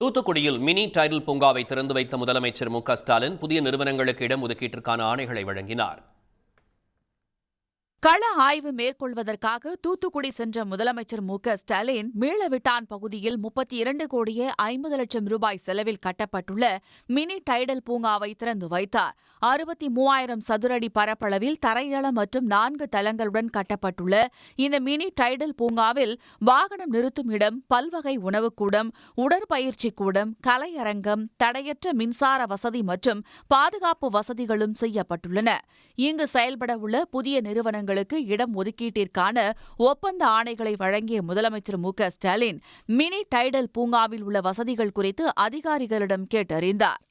தூத்துக்குடியில் mini tidal பூங்காவை திறந்து வைத்த முதலமைச்சர் மு.க.ஸ்டாலின் புதிய நிறுவனங்களுக்கு இடம் ஒதுக்கீட்டிற்கான ஆணைகளை வழங்கினார். கள ஆய்வு மேற்கொள்வதற்காக தூத்துக்குடி சென்ற முதலமைச்சர் மு.க.ஸ்டாலின் மீளவிட்டான் பகுதியில் 32,50,00,000 ரூபாய் செலவில் கட்டப்பட்டுள்ள மினி டைடல் பூங்காவை திறந்து வைத்தார். 63,000 சதுரடி பரப்பளவில் தரைதளம் மற்றும் 4 தளங்களுடன் கட்டப்பட்டுள்ள இந்த மினி டைடல் பூங்காவில் வாகனம் நிறுத்தும் இடம், பல்வகை உணவுக்கூடம், உடற்பயிற்சி கூடம், கலையரங்கம், தடையற்ற மின்சார வசதி மற்றும் பாதுகாப்பு வசதிகளும் செய்யப்பட்டுள்ளன. இங்கு செயல்படவுள்ள புதிய நிறுவனங்களுக்கு இடம் ஒதுக்கீட்டிற்கான ஒப்பந்த ஆணைகளை வழங்கிய முதலமைச்சர் மு.க.ஸ்டாலின் மினி டைடல் பூங்காவில் உள்ள வசதிகள் குறித்து அதிகாரிகளிடம் கேட்டறிந்தார்.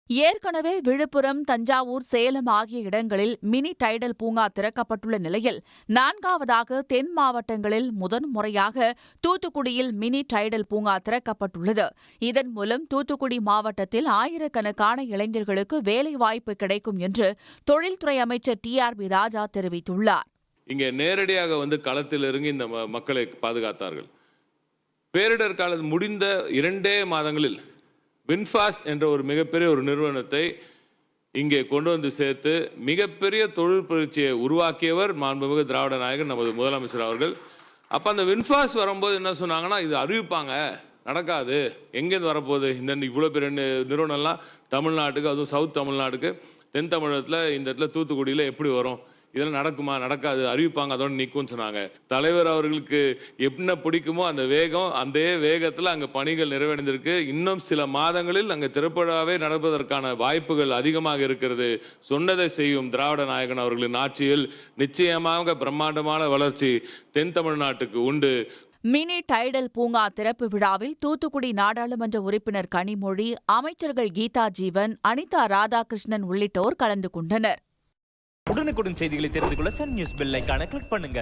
ஏற்கனவே விழுப்புரம், தஞ்சாவூர், சேலம் ஆகிய இடங்களில் மினி டைடல் பூங்கா திறக்கப்பட்டுள்ள நிலையில் 4வதாக தென் மாவட்டங்களில் முதன்முறையாக தூத்துக்குடியில் மினி டைடல் பூங்கா திறக்கப்பட்டுள்ளது. இதன் மூலம் தூத்துக்குடி மாவட்டத்தில் ஆயிரக்கணக்கான இளைஞர்களுக்கு வேலைவாய்ப்பு கிடைக்கும் என்று தொழில்துறை அமைச்சர் டி.ஆர்.பி. ராஜா தெரிவித்துள்ளார். இங்கே நேரடியாக களத்தில் இறங்கி இந்த மக்களை பாதுகாத்தார்கள். பேரிடர் காலம் முடிந்த 2 மாதங்களில் வின்ஃபாஸ்ட் என்ற ஒரு மிகப்பெரிய ஒரு நிறுவனத்தை இங்கே கொண்டு வந்து சேர்த்து மிகப்பெரிய தொழில் புரட்சியை உருவாக்கியவர் மாண்புமிகு திராவிட நாயகர் நமது முதலமைச்சர் அவர்கள். அப்போ அந்த வின்ஃபாஸ்ட் வரும்போது என்ன சொன்னாங்கன்னா, இது அறிவிப்பாங்க, நடக்காது, எங்கேருந்து வரப்போகுது, இந்த இவ்வளோ பெரிய நிறுவனம்லாம் தமிழ்நாட்டுக்கு, அதுவும் சவுத் தமிழ்நாட்டுக்கு, தென் தமிழகத்தில் இந்த இடத்துல தூத்துக்குடியில் எப்படி வரும், இதெல்லாம் நடக்குமா, நடக்காது, அறிவிப்பாங்க, அதோட நிற்கும்னு சொன்னாங்க. தலைவர் அவர்களுக்கு என்ன பிடிக்குமோ அந்த வேகம், அந்த வேகத்தில் அங்கே பணிகள் நிறைவடைந்திருக்கு. இன்னும் சில மாதங்களில் அங்கே திரைப்படாவே நடப்பதற்கான வாய்ப்புகள் அதிகமாக இருக்கிறது. சொன்னதை செய்யும் திராவிட நாயகன் அவர்களின் ஆட்சியில் நிச்சயமாக பிரம்மாண்டமான வளர்ச்சி தென் தமிழ்நாட்டுக்கு உண்டு. மினி டைடல் பூங்கா திறப்பு விழாவில் தூத்துக்குடி நாடாளுமன்ற உறுப்பினர் கனிமொழி, அமைச்சர்கள் கீதா ஜீவன், அனிதா ராதாகிருஷ்ணன் உள்ளிட்டோர் கலந்து கொண்டனர். உடனுக்குடன் செய்திகளை தெரிந்து கொள்ள சன் நியூஸ் பெல் ஐகானை கிளிக் பண்ணுங்க.